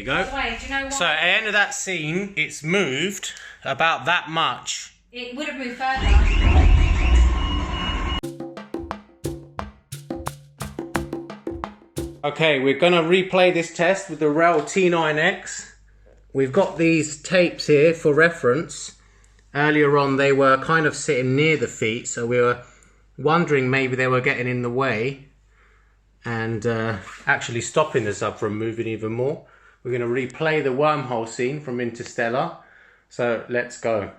you go. By the way, do you know what? So at the end of that scene, it's moved about that much. It would have moved further. Okay, we're gonna replay this test with the REL T9x. We've got these tapes here for reference. Earlier on, they were kind of sitting near the feet, so we were wondering maybe they were getting in the way and actually stopping the sub from moving even more. We're gonna replay the wormhole scene from Interstellar. So let's go.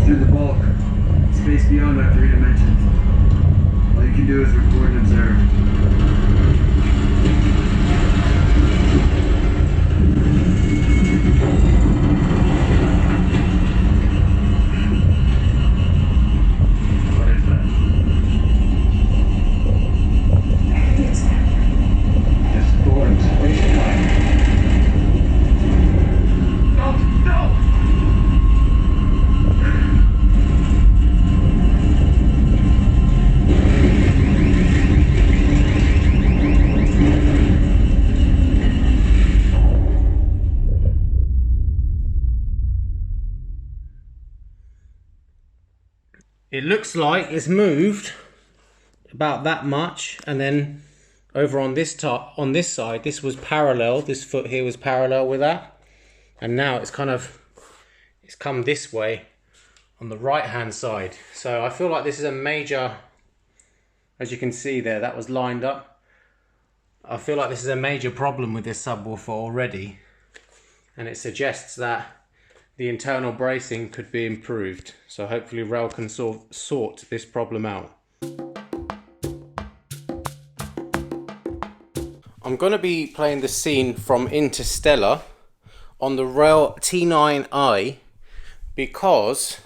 Through the bulk, space beyond our 3 dimensions. All you can do is record and observe. What is that? It's foreign spacecraft. No! It looks like it's moved about that much, and then over on this top, on this side, this was parallel. This foot here was parallel with that, and now it's come this way on the right hand side. So I feel like this is a major, as you can see there, that was lined up. I feel like this is a major problem with this subwoofer already, and it suggests that the internal bracing could be improved. So hopefully REL can sort this problem out. I'm going to be playing the scene from Interstellar on the REL T9i because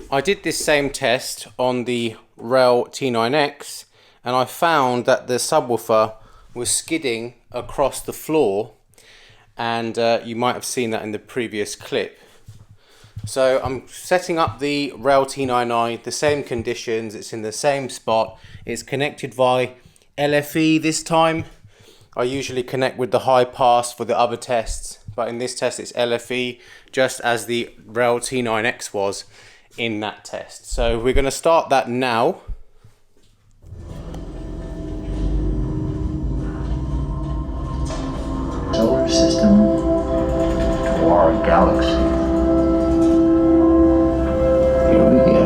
I did this same test on the REL T9x and I found that the subwoofer was skidding across the floor, and you might have seen that in the previous clip. So I'm setting up the REL T9i, the same conditions, it's in the same spot, it's connected via LFE this time. I usually connect with the high pass for the other tests, but in this test it's LFE, just as the REL T9x was in that test. So we're going to start that now. Solar system to our galaxy. Here we go.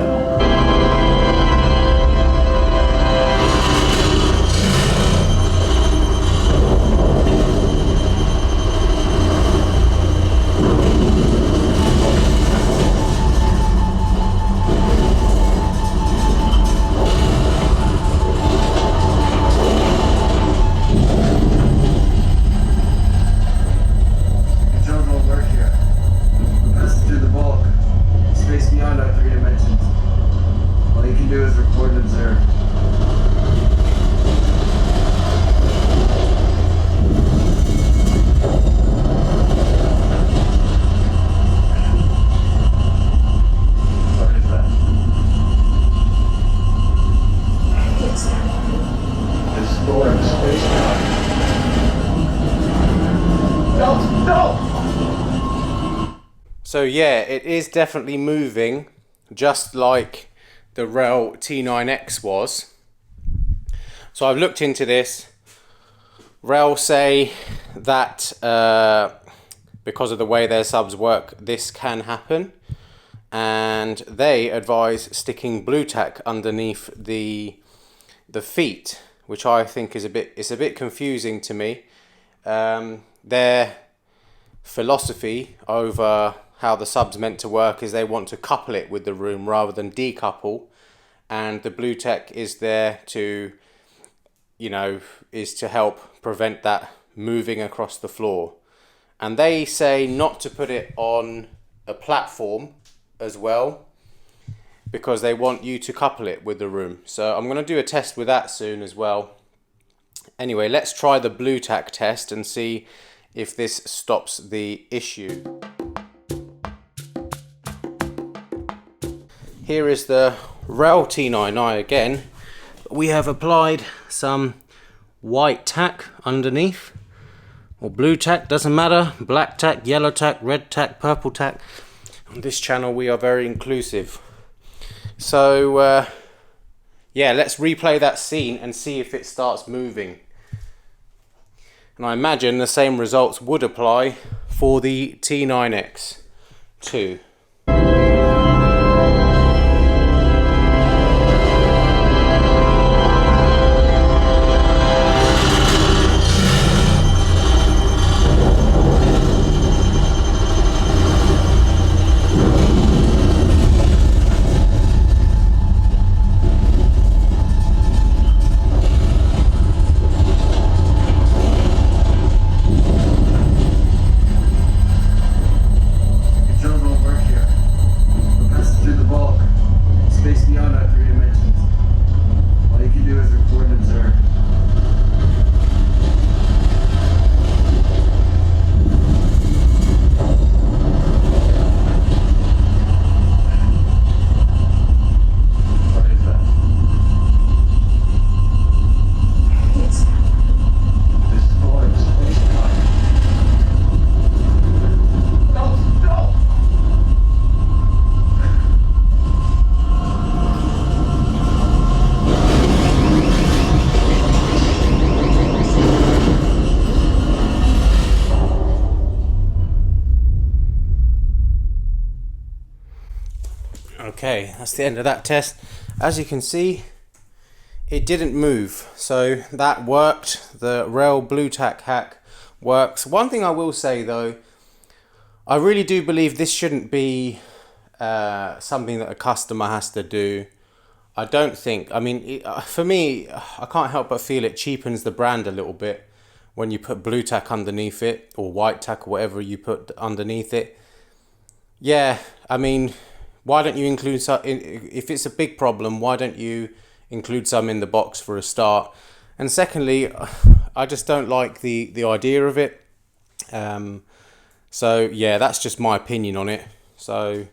Beyond our 3 dimensions. All you can do is record and observe. What is that? It's stored spacecraft. No! So yeah, it is definitely moving, just like the REL T9x was. So I've looked into this. REL say that because of the way their subs work, this can happen, and they advise sticking blue tack underneath the feet, which I think is a bit confusing to me. Their philosophy over how the sub's meant to work is they want to couple it with the room rather than decouple, and the blue tack is there to you know, is to help prevent that moving across the floor. And they say not to put it on a platform as well, because they want you to couple it with the room. So I'm going to do a test with that soon as well. Anyway, let's try the blue tack test and see if this stops the issue. Here is the REL T9i again. We have applied some white tack underneath, or blue tack, doesn't matter, black tack, yellow tack, red tack, purple tack. On this channel we are very inclusive. So yeah, let's replay that scene and see if it starts moving. And I imagine the same results would apply for the T9x too. Okay, that's the end of that test. As you can see, it didn't move, so that worked. The REL blue tack hack works. One thing I will say though, I really do believe this shouldn't be something that a customer has to do. I don't think, I mean, for me, I can't help but feel it cheapens the brand a little bit when you put blue tack underneath it, or white tack, or whatever you put underneath it. Yeah, I mean, why don't you include some, if it's a big problem, why don't you include some in the box for a start? And secondly, I just don't like the idea of it. So yeah, that's just my opinion on it. So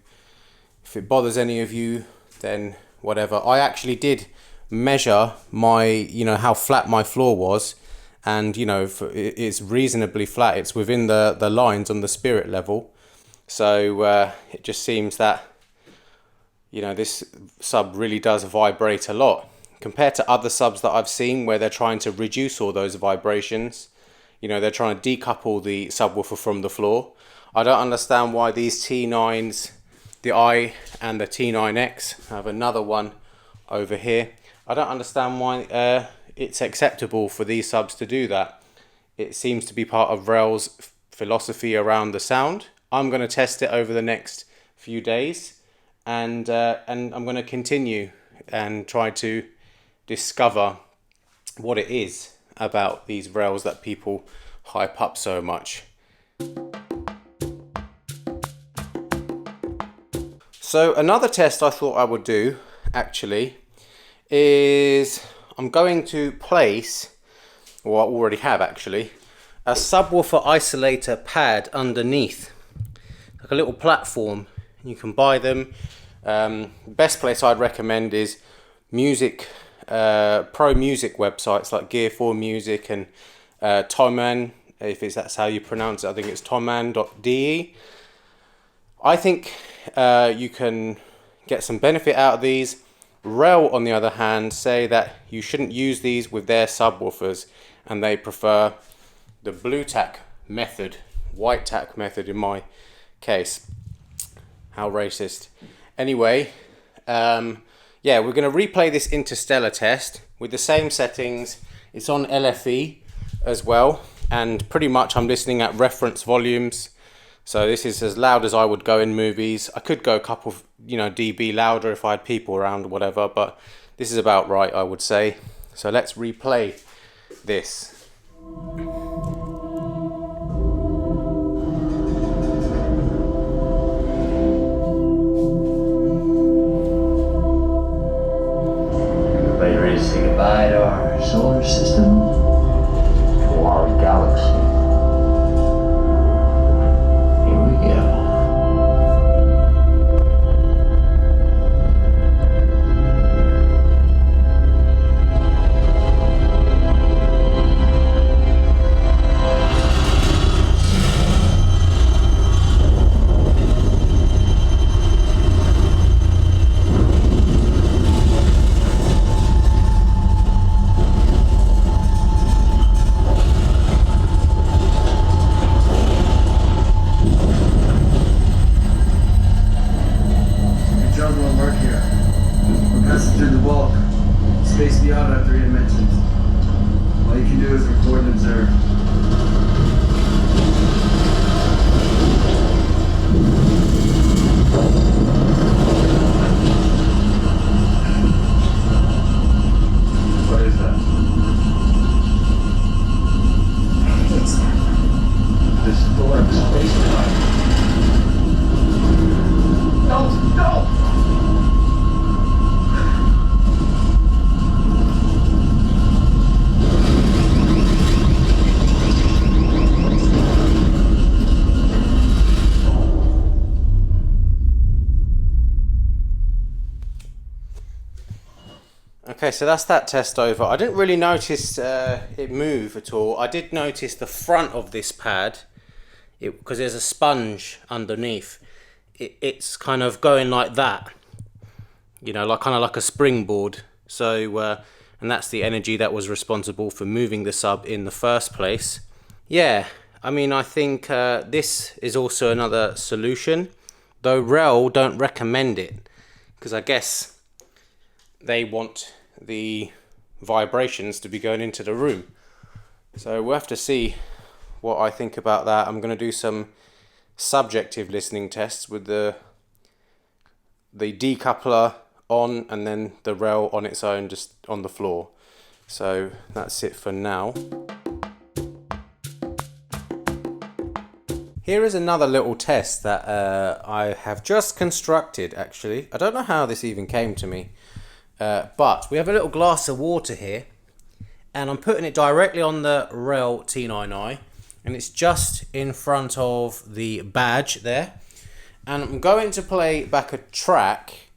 if it bothers any of you, then whatever. I actually did measure my, you know, how flat my floor was, and you know, it's reasonably flat. It's within the lines on the spirit level. So it just seems that, you know, this sub really does vibrate a lot compared to other subs that I've seen where they're trying to reduce all those vibrations. You know, they're trying to decouple the subwoofer from the floor. I don't understand why these T9s, the I and the T9X, I have another one over here. I don't understand why it's acceptable for these subs to do that. It seems to be part of REL's philosophy around the sound. I'm going to test it over the next few days, and I'm going to continue and try to discover what it is about these RELs that people hype up so much. So another test I thought I would do actually is I'm going to place, or I already have actually, a subwoofer isolator pad underneath, like a little platform. You can buy them. Best place I'd recommend is music, pro music websites like Gear 4 Music and Toman, that's how you pronounce it. I think it's toman.de. I think you can get some benefit out of these. REL, on the other hand, say that you shouldn't use these with their subwoofers, and they prefer the blue tack method, white tack method in my case. How racist. Anyway, yeah, we're going to replay this Interstellar test with the same settings. It's on LFE as well, and pretty much I'm listening at reference volumes. So this is as loud as I would go in movies. I could go a couple of, dB louder if I had people around or whatever, but this is about right, I would say. So let's replay this. Everybody ready to say goodbye to our solar system? To our galaxy? Here we go. Through the bulk, space beyond our three dimensions. All you can do is record and observe. What is that? It's distorted space-time. No! Okay, so that's that test over. I didn't really notice it move at all. I did notice the front of this pad, because there's a sponge underneath. It's kind of going like that, you know, like kind of like a springboard. So, and that's the energy that was responsible for moving the sub in the first place. Yeah, I mean, I think this is also another solution, though REL don't recommend it, because I guess they want the vibrations to be going into the room. So we'll have to see what I think about that. I'm going to do some subjective listening tests with the decoupler on and then the REL on its own, just on the floor. So that's it for now. Here is another little test that I have just constructed, actually. I don't know how this even came to me. But we have a little glass of water here, and I'm putting it directly on the REL T9i, and it's just in front of the badge there. And I'm going to play back a track,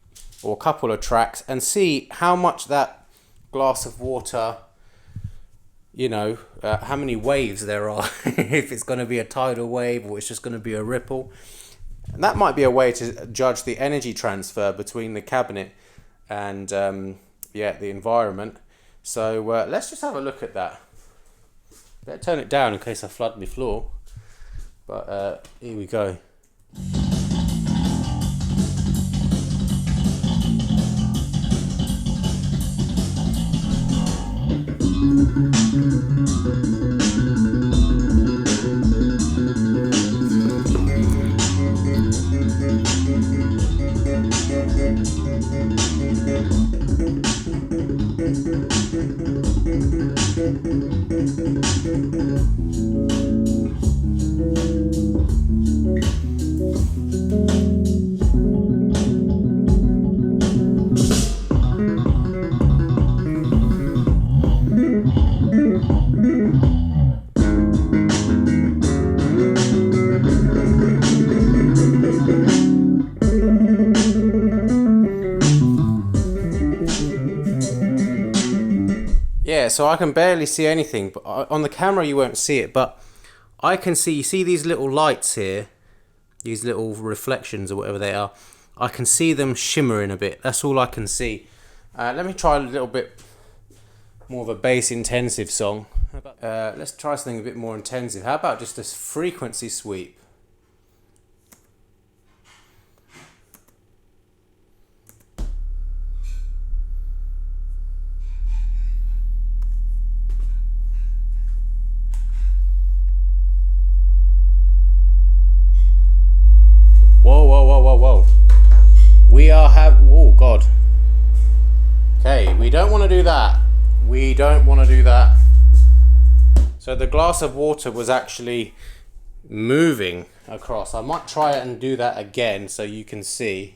or a couple of tracks, and see how much that glass of water, you know, how many waves there are, if it's going to be a tidal wave or it's just going to be a ripple. And that might be a way to judge the energy transfer between the cabinet and yeah, the environment. So let's just have a look at that. Better turn it down in case I flood my floor. But here we go. Yeah, so I can barely see anything, but on the camera you won't see it, but I can see, you see these little lights here, these little reflections or whatever they are, I can see them shimmering a bit. That's all I can see. Let me try a little bit more of a bass intensive song. Let's try something a bit more intensive. How about just a frequency sweep? Whoa. Oh God. Okay, we don't want to do that. We don't want to do that. So the glass of water was actually moving across. I might try it and do that again so you can see.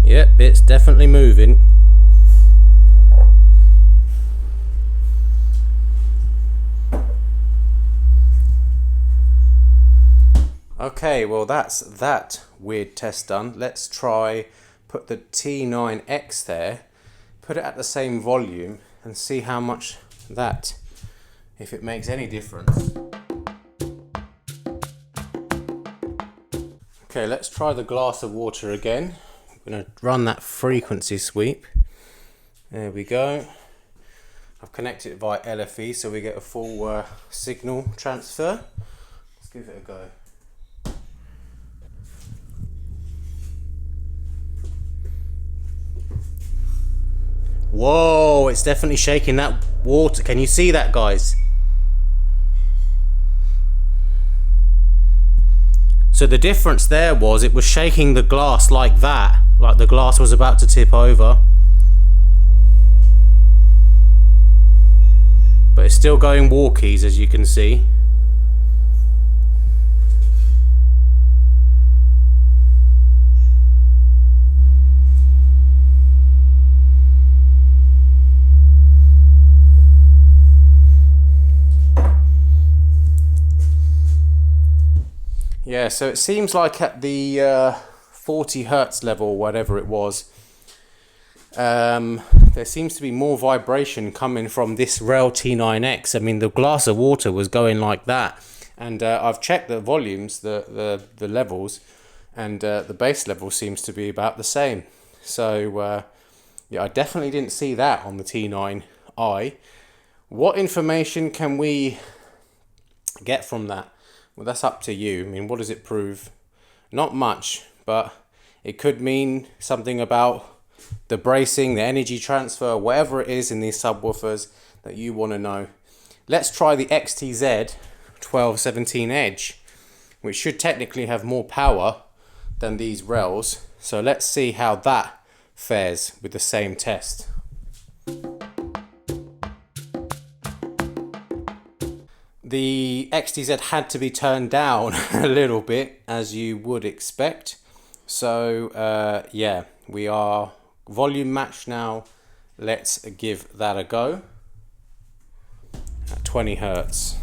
Yep, it's definitely moving. Okay, well that's that weird test done. Let's try put the T9X there, put it at the same volume and see how much that, if it makes any difference. Okay, let's try the glass of water again. I'm going to run that frequency sweep. There we go. I've connected it via LFE so we get a full signal transfer. Let's give it a go. Whoa, it's definitely shaking that water. Can you see that, guys? So the difference there was it was shaking the glass like that, like the glass was about to tip over. But it's still going walkies, as you can see. Yeah, so it seems like at the 40 Hertz level, whatever it was, there seems to be more vibration coming from this REL T9X. I mean, the glass of water was going like that, and I've checked the volumes, the levels, and the bass level seems to be about the same. So yeah, I definitely didn't see that on the T9i. What information can we get from that? Well, that's up to you. I mean, what does it prove? Not much, but it could mean something about the bracing, the energy transfer, whatever it is in these subwoofers that you want to know. Let's try the XTZ 1217 Edge, which should technically have more power than these RELs. So let's see how that fares with the same test. The XTZ had to be turned down a little bit, as you would expect. So yeah, we are volume matched now. Let's give that a go at 20 Hertz.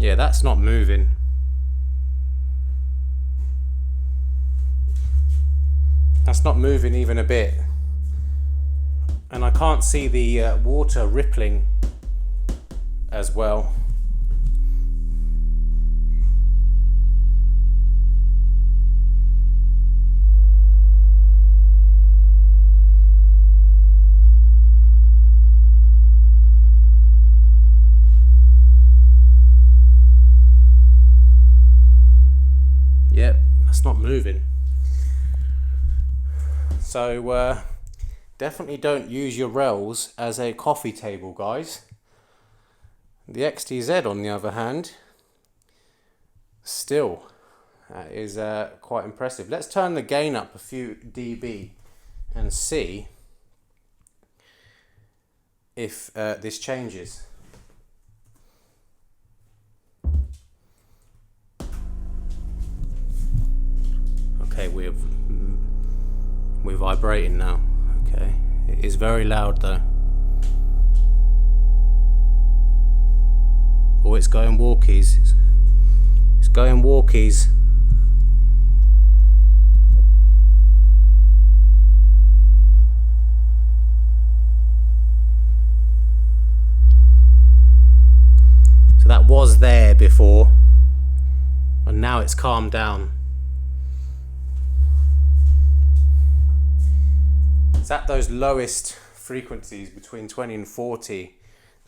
Yeah, that's not moving. That's not moving even a bit. And I can't see the water rippling as well. Yep, that's not moving. So definitely don't use your RELs as a coffee table, guys. The XTZ, on the other hand, still is quite impressive. Let's turn the gain up a few dB and see if this changes. Okay, we're vibrating now. Okay, it is very loud though. Oh, it's going walkies. It's going walkies. So that was there before, And now it's calmed down. It's at those lowest frequencies between 20 and 40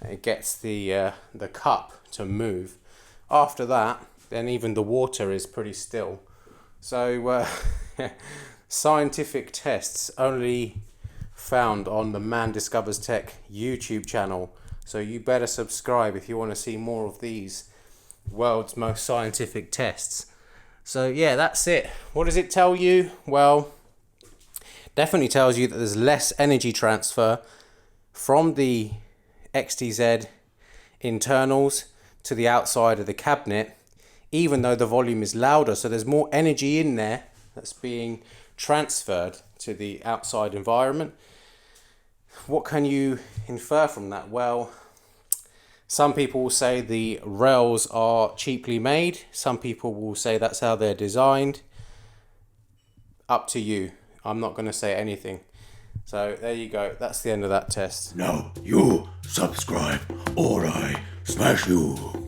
that it gets the cup to move. After that, then even the water is pretty still. So scientific tests only found on the Man Discovers Tech YouTube channel. So you better subscribe if you want to see more of these world's most scientific tests. So yeah, that's it. What does it tell you? Well, definitely tells you that there's less energy transfer from the XTZ internals to the outside of the cabinet, even though the volume is louder. So there's more energy in there that's being transferred to the outside environment. What can you infer from that? Well, some people will say the RELs are cheaply made. Some people will say that's how they're designed. Up to you. I'm not going to say anything. So there you go. That's the end of that test. Now you subscribe or I smash you.